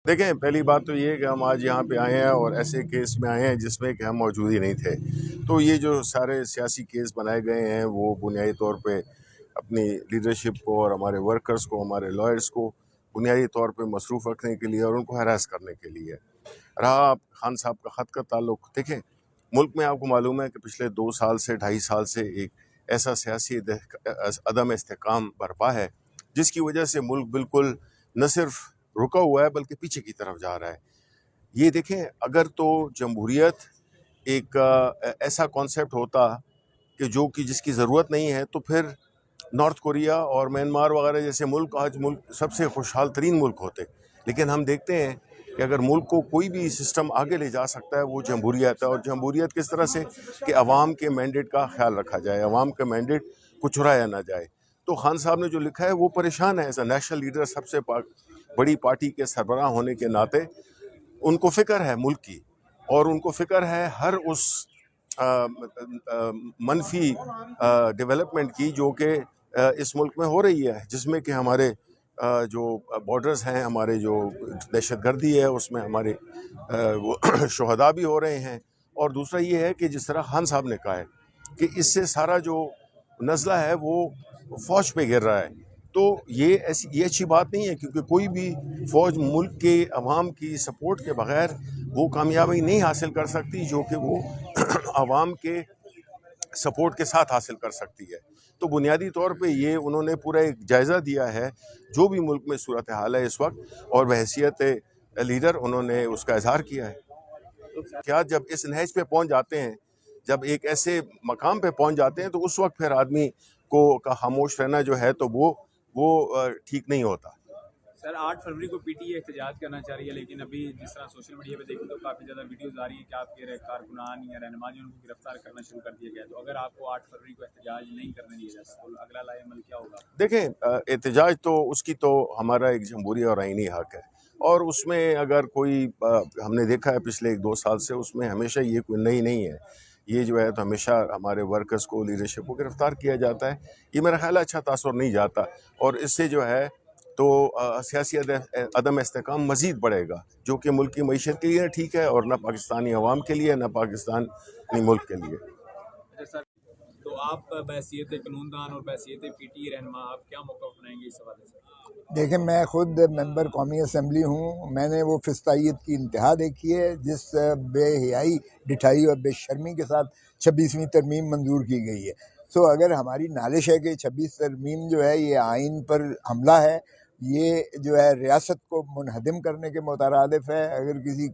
देखें, पहली बात तो ये है कि हम आज यहाँ पे आए हैं और ऐसे केस में आए हैं जिसमें कि हम मौजूद ही नहीं थे। तो ये जो सारे सियासी केस बनाए गए हैं वो बुनियादी तौर पे अपनी लीडरशिप को और हमारे वर्कर्स को, हमारे लॉयर्स को बुनियादी तौर पे मसरूफ़ रखने के लिए और उनको हरास करने के लिए है। रहा खान साहब का ख़त का ताल्लुक, देखें मुल्क में आपको मालूम है कि पिछले 2 साल से 2.5 साल से एक ऐसा सियासी अदम इस्तेकाम बर्पा है जिसकी वजह से मुल्क बिल्कुल न सिर्फ रुका हुआ है बल्कि पीछे की तरफ जा रहा है। ये देखें, अगर तो जमहूरियत एक ऐसा कॉन्सेप्ट होता कि जो कि जिसकी ज़रूरत नहीं है, तो फिर नॉर्थ कोरिया और म्यांमार वगैरह जैसे मुल्क आज मुल्क सबसे खुशहाल तरीन मुल्क होते। लेकिन हम देखते हैं कि अगर मुल्क को कोई भी सिस्टम आगे ले जा सकता है वो जमहूरियत है। और जमहूरियत किस तरह से कि अवाम के मैंडेट का ख्याल रखा जाए, अवाम का मैंडेट को चुराया ना जाए। तो खान साहब ने जो लिखा है वो परेशान है। एज अ नेशनल लीडर, सबसे बड़ी पार्टी के सरबराह होने के नाते उनको फ़िक्र है मुल्क की, और उनको फ़िक्र है हर उस मनफी डेवलपमेंट की जो कि इस मुल्क में हो रही है, जिसमें कि हमारे जो बॉर्डर्स हैं, हमारे जो दहशतगर्दी है उसमें हमारे वो शुहदा भी हो रहे हैं। और दूसरा ये है कि जिस तरह खान साहब ने कहा है कि इससे सारा जो नज़ला है वो फ़ौज पे गिर रहा है। तो ये अच्छी बात नहीं है, क्योंकि कोई भी फ़ौज मुल्क के अवाम की सपोर्ट के बग़ैर वो कामयाबी नहीं हासिल कर सकती जो कि वो अवाम के सपोर्ट के साथ हासिल कर सकती है। तो बुनियादी तौर पे ये उन्होंने पूरा एक जायज़ा दिया है जो भी मुल्क में सूरत हाल है इस वक्त, और बहैसियत लीडर उन्होंने उसका इजहार किया है। क्या जब इस नहज पे पहुंच जाते हैं, जब एक ऐसे मकाम पे पहुंच जाते हैं, तो उस वक्त फिर आदमी को का खामोश रहना जो है तो वो ठीक नहीं होता। सर 8 फरवरी को पीटीए एहतजाज करना चाह रही है, लेकिन अभी जिस तरह सोशल मीडिया पे देखें तो काफ़ी ज़्यादा वीडियोज़ आ रही है कि आपके कारकुनान या रहनुमा जो उनको गिरफ्तार करना शुरू कर दिया गया। तो अगर आपको 8 फरवरी को एहतजाज नहीं करने दिया जाता तो अगला लाएमल क्या होगा? देखें, एहतजाज तो उसकी तो हमारा एक जमहूरी और आइनी हक है, और उसमें अगर कोई हमने देखा है पिछले 1-2 साल से, उसमें हमेशा ये कोई नई नहीं है। ये जो है तो हमेशा हमारे वर्कर्स को, लीडरशिप को गिरफ्तार किया जाता है। ये मेरा ख्याल अच्छा तासुर नहीं जाता, और इससे जो है तो सियासी अदम इस्तेकाम मज़ीद बढ़ेगा, जो कि मुल्क की मईशत के लिए ठीक है, और ना पाकिस्तानी अवाम के लिए, ना पाकिस्तानी मुल्क के लिए। अच्छा सर, तो आप बहैसियत कानूनदान और बहैसियत पीटीए रहनुमा आप क्या मौक़िफ़ अपनाएंगे इस हवाले से? देखें, मैं खुद मेंबर कौमी असम्बली हूँ। मैंने वो फिस्तायत की इंतहा देखी है जिस बेहयाई, ढिठाई और बेशर्मी के साथ 26वीं तरमीम मंजूर की गई है। सो अगर हमारी नालिश है कि 26 तरमीम जो है ये आइन पर हमला है, ये जो है रियासत को मुनहदम करने के मुतरादिफ है। अगर किसी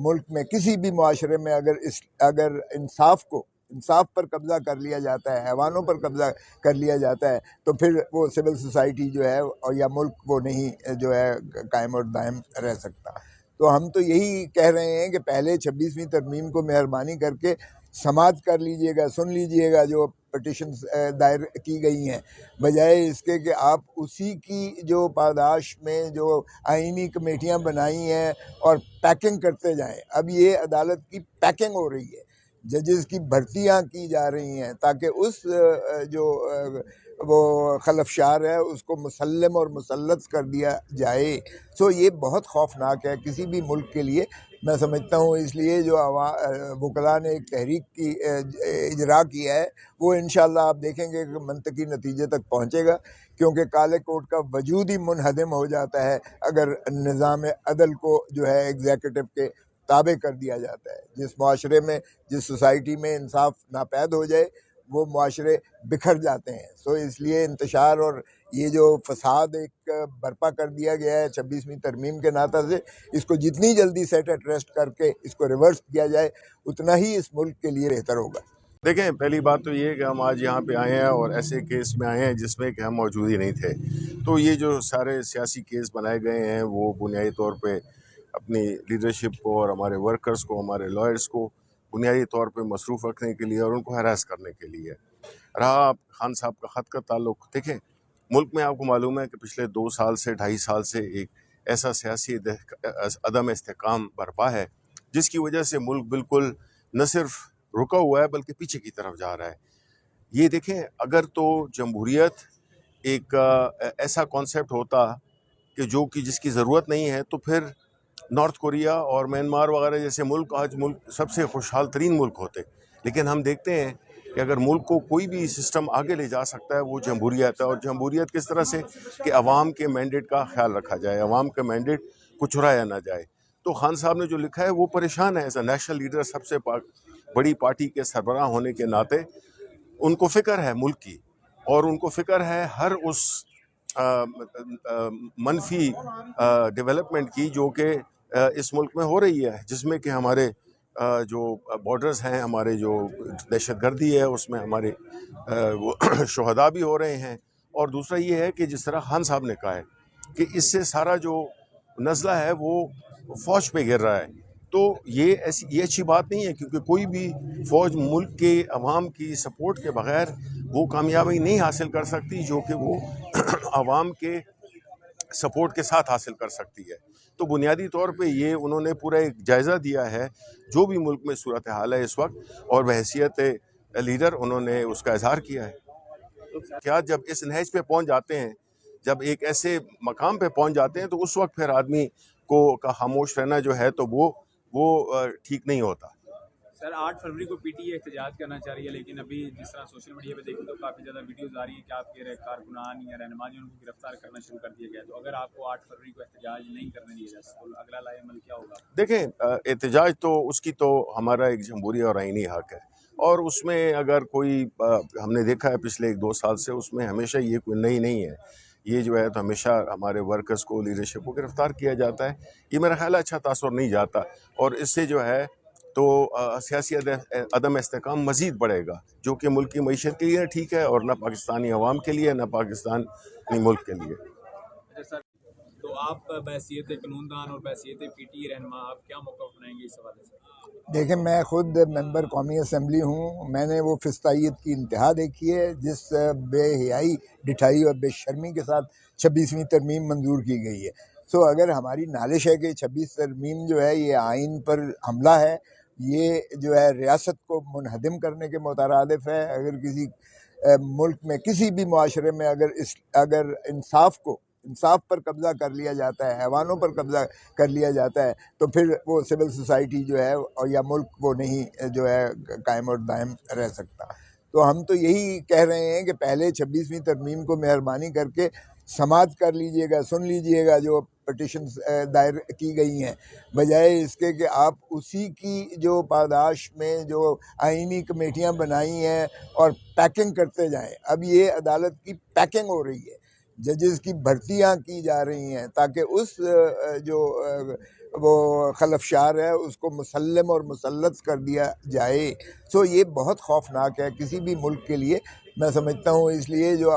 मुल्क में किसी भी मुआशरे में अगर इंसाफ पर कब्ज़ा कर लिया जाता है, हैवानों पर कब्ज़ा कर लिया जाता है, तो फिर वो सिविल सोसाइटी जो है और या मुल्क वो नहीं जो है कायम और दायम रह सकता। तो हम तो यही कह रहे हैं कि पहले 26वीं तरमीम को मेहरबानी करके समाअत कर लीजिएगा, सुन लीजिएगा जो पटिशन्स दायर की गई हैं, बजाय इसके कि आप उसी की जो पादाश में जो आइनी कमेटियां बनाई हैं और पैकिंग करते जाएं। अब ये अदालत की पैकिंग हो रही है, जजेस की भर्तियां की जा रही हैं ताकि उस जो वो खलफशार है उसको मुसल्लम और मुसल्लत कर दिया जाए। सो ये बहुत खौफनाक है किसी भी मुल्क के लिए, मैं समझता हूँ। इसलिए जो वकला ने एक तहरीक की इजरा किया है वो इंशाअल्लाह आप देखेंगे कि मंतकी नतीजे तक पहुँचेगा, क्योंकि काले कोट का वजूद ही मुनहदम हो जाता है अगर निज़ाम अदल को जो है एग्जीक्यूटिव के ताबे कर दिया जाता है। जिस माशरे में, जिस सोसाइटी में इंसाफ नापैद हो जाए वो माशरे बिखर जाते हैं। सो इसलिए इंतशार और ये जो फसाद एक बर्पा कर दिया गया है 26वीं तरमीम के नाता से, इसको जितनी जल्दी सेट एट रेस्ट करके इसको रिवर्स किया जाए उतना ही इस मुल्क के लिए बेहतर होगा। देखें, पहली बात तो ये है कि हम आज यहाँ पे आए हैं और ऐसे केस में आए हैं जिसमें कि हम मौजूद ही नहीं थे। तो ये जो सारे सियासी केस बनाए गए हैं वो बुनियादी तौर पे अपनी लीडरशिप को और हमारे वर्कर्स को, हमारे लॉयर्स को बुनियादी तौर पे मसरूफ़ रखने के लिए और उनको हरास करने के लिए। रहा खान साहब का ख़त का ताल्लुक, देखें मुल्क में आपको मालूम है कि पिछले 2 साल से 2.5 साल से एक ऐसा सियासी अदम इस्तेकाम बर्पा है जिसकी वजह से मुल्क बिल्कुल न सिर्फ रुका हुआ है बल्कि पीछे की तरफ जा रहा है। ये देखें, अगर तो जमहूरियत एक ऐसा कॉन्सेप्ट होता کہ جس کی ضرورت نہیں ہے، تو پھر نارتھ کوریا اور میانمار وغیرہ جیسے ملک آج سب سے خوشحال ترین ملک ہوتے، لیکن ہم دیکھتے ہیں کہ اگر ملک کو کوئی بھی سسٹم آگے لے جا سکتا ہے وہ جمہوریت ہے، اور جمہوریت کس طرح سے کہ عوام کے مینڈیٹ کا خیال رکھا جائے، عوام کا مینڈیٹ کو چرایا نہ جائے۔ تو خان صاحب نے جو لکھا ہے وہ پریشان ہے، ایز اے نیشنل لیڈر، سب سے بڑی پارٹی کے سربراہ ہونے کے ناطے ان کو فکر ہے ملک کی، اور ان کو فکر ہے ہر اس منفی ڈیولپمنٹ کی جو کہ اس ملک میں ہو رہی ہے، جس میں کہ ہمارے جو بارڈرز ہیں، ہمارے جو دہشت گردی ہے، اس میں ہمارے شہداء بھی ہو رہے ہیں، اور دوسرا یہ ہے کہ جس طرح خان صاحب نے کہا ہے کہ اس سے سارا جو نزلہ ہے وہ فوج پہ گر رہا ہے۔ تو یہ اچھی بات نہیں ہے، کیونکہ کوئی بھی فوج ملک کے عوام کی سپورٹ کے بغیر وہ کامیابی نہیں حاصل کر سکتی جو کہ وہ عوام کے سپورٹ کے ساتھ حاصل کر سکتی ہے۔ تو بنیادی طور پہ یہ انہوں نے پورا ایک جائزہ دیا ہے جو بھی ملک میں صورتحال ہے اس وقت، اور بحیثیت لیڈر انہوں نے اس کا اظہار کیا ہے۔ کیا جب اس نہج پہ پہنچ جاتے ہیں، جب ایک ایسے مقام پہ پہنچ جاتے ہیں، تو اس وقت پھر آدمی کو خاموش رہنا جو ہے تو وہ ٹھیک نہیں ہوتا۔ سر 8 فروری کو پی ٹی اے احتجاج کرنا چاہ رہی ہے، لیکن ابھی جس طرح سوشل میڈیا پہ دیکھیں تو کافی زیادہ ویڈیوز آ رہی ہیں کہ آپ کے کارکنان یا رہنما جو ان کو گرفتار کرنا شروع کر دیا گیا، تو اگر آپ کو 8 فروری کو احتجاج نہیں کرنے دیا جاتا تو اگلا لائحہ عمل کیا ہوگا؟ دیکھیں، احتجاج تو اس کی تو ہمارا ایک جمہوری اور آئینی حق ہے، اور اس میں اگر کوئی ہم نے دیکھا ہے پچھلے 1-2 سال سے، اس میں ہمیشہ یہ کوئی نئی نہیں ہے، یہ جو ہے تو ہمیشہ ہمارے ورکرز کو، لیڈرشپ کو گرفتار کیا جاتا ہے۔ یہ میرا خیال ہے اچھا تاثر نہیں جاتا، اور اس سے جو ہے تو سیاسی عدم استحکام مزید بڑھے گا، جو کہ ملک کی معیشت کے لیے ٹھیک ہے، اور نہ پاکستانی عوام کے لیے، نہ پاکستانی ملک کے لیے۔ اچھا سر، تو آپ بحیثیت قانون دان اور بحیثیت پی ٹی اے رہنما آپ کیا موقف اپنائیں گے اس حوالے سے؟ دیکھیں، میں خود ممبر قومی اسمبلی ہوں، میں نے وہ فسطائیت کی انتہا دیکھی ہے جس بے حیائی، ڈٹھائی اور بے شرمی کے ساتھ 26ویں ترمیم منظور کی گئی ہے۔ سو اگر ہماری نالش ہے کہ 26 ترمیم جو ہے یہ آئین پر حملہ ہے، یہ جو ہے ریاست کو منہدم کرنے کے مترادف ہے۔ اگر کسی ملک میں، کسی بھی معاشرے میں اگر انصاف پر قبضہ کر لیا جاتا ہے، حیوانوں پر قبضہ کر لیا جاتا ہے، تو پھر وہ سول سوسائٹی جو ہے یا ملک وہ نہیں جو ہے قائم اور دائم رہ سکتا۔ تو ہم تو یہی کہہ رہے ہیں کہ پہلے 26ویں ترمیم کو مہربانی کر کے سماعت کر لیجئے گا، سن لیجئے گا جو پٹیشنز دائر کی گئی ہیں، بجائے اس کے کہ آپ اسی کی جو پاداش میں جو آئینی کمیٹیاں بنائی ہیں اور پیکنگ کرتے جائیں۔ اب یہ عدالت کی پیکنگ ہو رہی ہے، ججز کی بھرتیاں کی جا رہی ہیں تاکہ اس جو وہ خلفشار ہے اس کو مسلم اور مسلط کر دیا جائے۔ سو یہ بہت خوفناک ہے کسی بھی ملک کے لیے، میں سمجھتا ہوں۔ اس لیے جو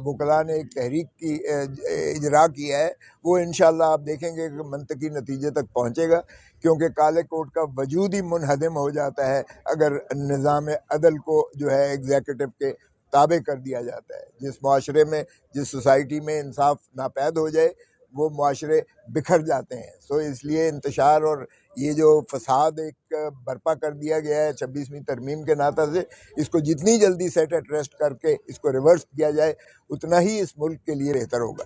وکلاء نے ایک تحریک کی اجرا کیا ہے، وہ انشاءاللہ آپ دیکھیں گے کہ منطقی نتیجے تک پہنچے گا، کیونکہ کالے کوٹ کا وجود ہی منہدم ہو جاتا ہے اگر نظام عدل کو جو ہے ایگزیکٹو کے تابع کر دیا جاتا ہے۔ جس معاشرے میں، جس سوسائٹی میں انصاف ناپید ہو جائے، وہ معاشرے بکھر جاتے ہیں۔ سو اس لیے انتشار اور یہ جو فساد ایک برپا کر دیا گیا ہے 26ویں ترمیم کے ناطے سے، اس کو جتنی جلدی سیٹ ایٹ ریسٹ کر کے اس کو ریورس کیا جائے، اتنا ہی اس ملک کے لیے بہتر ہوگا۔